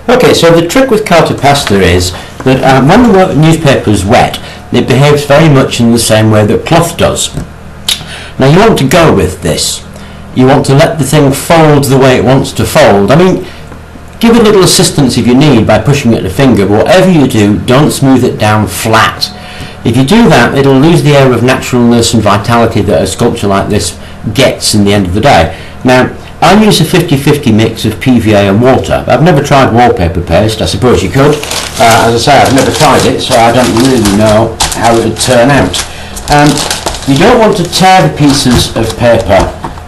Okay, so the trick with CartaPesta is that when the newspaper is wet, it behaves very much in the same way that cloth does. Now you want to go with this. You want to let the thing fold the way it wants to fold. I mean, give a little assistance if you need by pushing it with a finger, but whatever you do, don't smooth it down flat. If you do that, it'll lose the air of naturalness and vitality that a sculpture like this gets in the end of the day. Now, I use a 50-50 mix of PVA and water. I've never tried wallpaper paste. I suppose you could. As I say, I've never tried it, so I don't really know how it would turn out. You don't want to tear the pieces of paper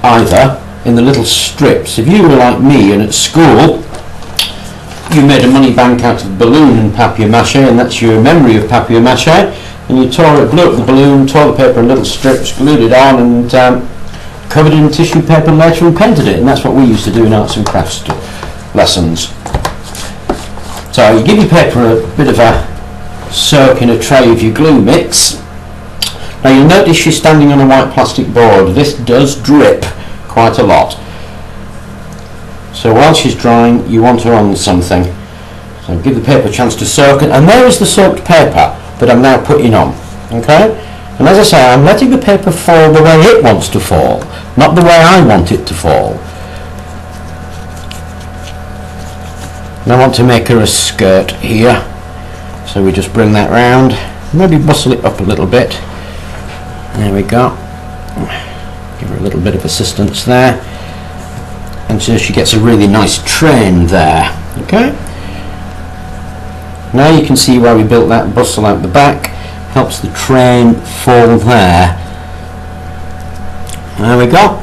either in the little strips. If you were like me and at school you made a money bank out of balloon and papier mache, and that's your memory of papier mache, and you tore it, blew up the balloon, tore the paper in little strips, glued it on, and covered it in tissue paper later and painted it, and that's what we used to do in arts and crafts lessons. So you give your paper a bit of a soak in a tray of your glue mix. Now you'll notice she's standing on a white plastic board. This does drip quite a lot. So while she's drying, you want her on something. So give the paper a chance to soak, and there is the soaked paper that I'm now putting on. Okay? And as I say, I'm letting the paper fall the way it wants to fall, not the way I want it to fall. And I want to make her a skirt here. So we just bring that round, maybe bustle it up a little bit. There we go. Give her a little bit of assistance there. And so she gets a really nice train there. Okay? Now you can see where we built that bustle out the back. Helps the train fall there. There we go.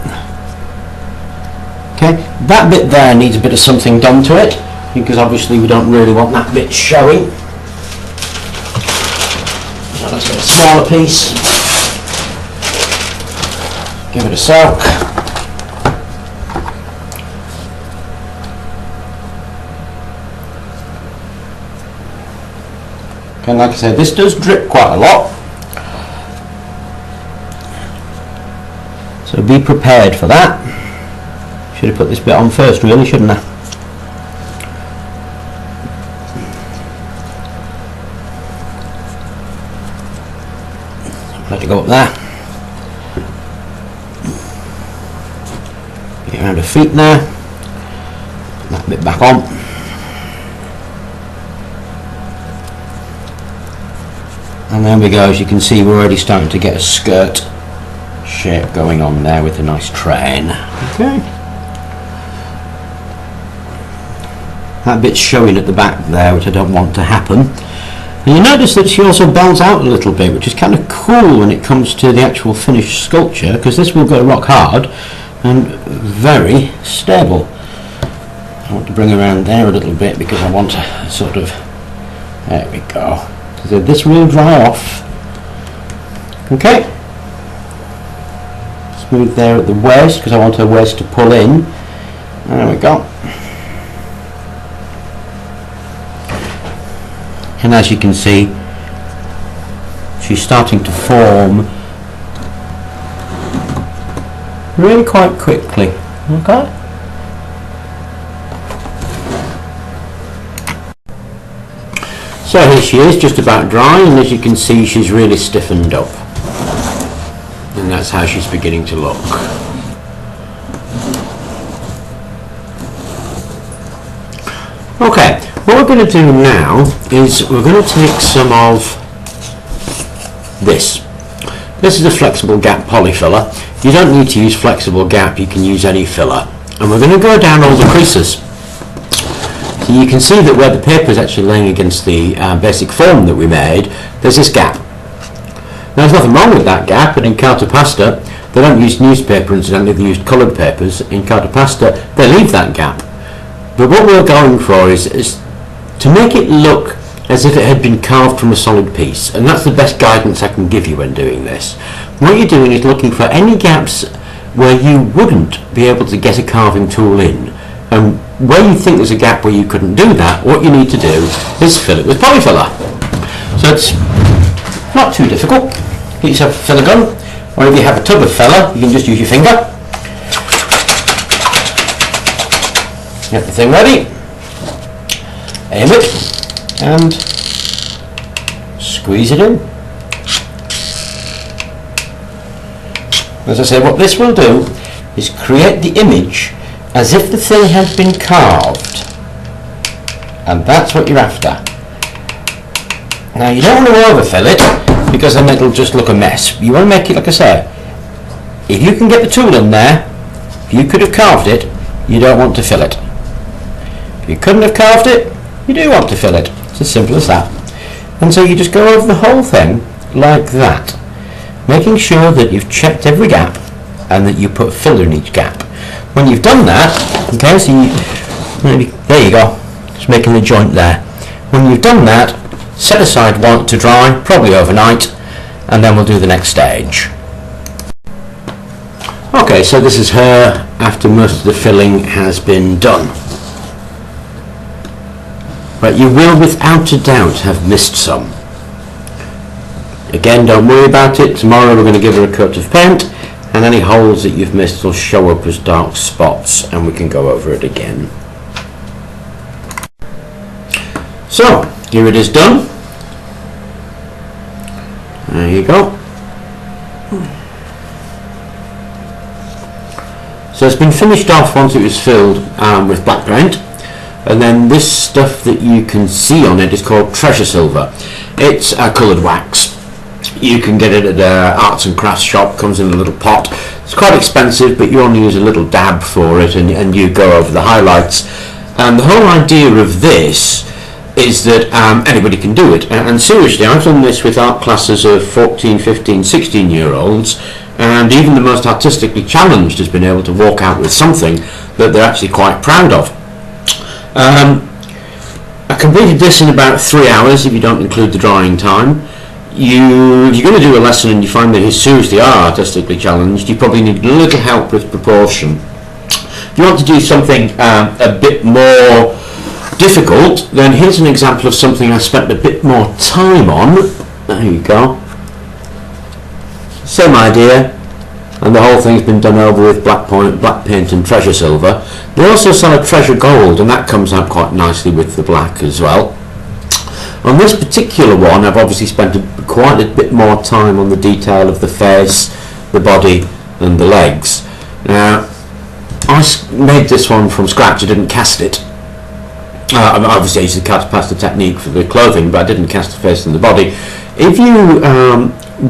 Okay, that bit there needs a bit of something done to it, because obviously we don't really want that bit showing. So let's get a smaller piece. Give it a soak. And like I said, this does drip quite a lot, so be prepared for that. Should have put this bit on first, really, shouldn't I? Let it go up there. Get around her feet there. Put that bit back on. And there we go. As you can see, we're already starting to get a skirt shape going on there with a nice train. Okay. That bit's showing at the back there, which I don't want to happen. And you notice that she also bells out a little bit, which is kind of cool when it comes to the actual finished sculpture, because this will go rock hard and very stable. I want to bring around there a little bit because I want to sort of, there we go. So this will dry off. Okay. Smooth there at the waist, because I want her waist to pull in. There we go. And as you can see, she's starting to form really quite quickly. Okay. So here she is, just about dry, and as you can see, she's really stiffened up. And that's how she's beginning to look. Okay, what we're going to do now is we're going to take some of this. This is a flexible gap poly filler. You don't need to use flexible gap, you can use any filler. And we're going to go down all the creases. So you can see that where the paper is actually laying against the basic form that we made, there's this gap. Now there's nothing wrong with that gap, and in CartaPesta, they don't use newspaper incidentally, they use coloured papers. In CartaPesta, they leave that gap. But what we're going for is to make it look as if it had been carved from a solid piece, and that's the best guidance I can give you when doing this. What you're doing is looking for any gaps where you wouldn't be able to get a carving tool in, and where you think there's a gap where you couldn't do that, what you need to do is fill it with polyfiller. So it's not too difficult. Get yourself a filler gun, or if you have a tub of filler, you can just use your finger. Get the thing ready. aim it and squeeze it in. As I say, what this will do is create the image as if the thing had been carved, and that's what you're after. Now you don't want to overfill it because then it'll just look a mess. You want to make it, like I say, if you can get the tool in there, if you could have carved it, you don't want to fill it. If you couldn't have carved it, you do want to fill it. It's as simple as that. And so you just go over the whole thing like that, making sure that you've checked every gap and that you put filler in each gap. When you've done that, okay, so maybe there you go, just making the joint there. When you've done that, set aside one to dry, probably overnight, and then we'll do the next stage. Okay, so this is her after most of the filling has been done. But you will without a doubt have missed some. Again, don't worry about it. Tomorrow we're going to give her a coat of paint, and any holes that you've missed will show up as dark spots, and we can go over it again. So, here it is done. There you go. So it's been finished off once it was filled with black paint, and then this stuff that you can see on it is called treasure silver. It's a coloured wax. You can get it at an arts and crafts shop, comes in a little pot. It's quite expensive, but you only use a little dab for it, and you go over the highlights. And the whole idea of this is that anybody can do it. And seriously, I've done this with art classes of 14, 15, 16-year-olds, and even the most artistically challenged has been able to walk out with something that they're actually quite proud of. I completed this in about 3 hours if you don't include the drying time. If you're going to do a lesson and you find that you seriously are artistically challenged, you probably need a little help with proportion. If you want to do something a bit more difficult, then here's an example of something I spent a bit more time on. There you go. Same idea, and the whole thing's been done over with black paint and treasure silver. They also sell a treasure gold, and that comes out quite nicely with the black as well. On this particular one, I've obviously spent quite a bit more time on the detail of the face, the body, and the legs. Now, I made this one from scratch. I didn't cast it. Obviously, I used the CartaPesta technique for the clothing, but I didn't cast the face and the body. If you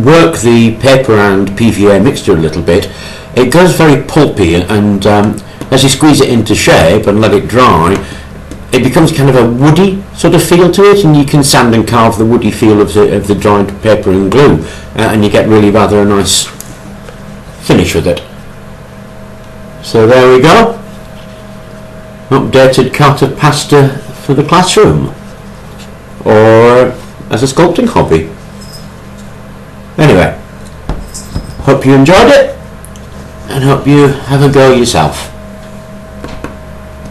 work the paper and PVA mixture a little bit, it goes very pulpy, and as you squeeze it into shape and let it dry, it becomes kind of a woody sort of feel to it, and you can sand and carve the woody feel of the dried paper and glue, and you get really rather a nice finish with it. So there we go. Updated CartaPesta for the classroom, or as a sculpting hobby. Anyway, hope you enjoyed it, and hope you have a go yourself.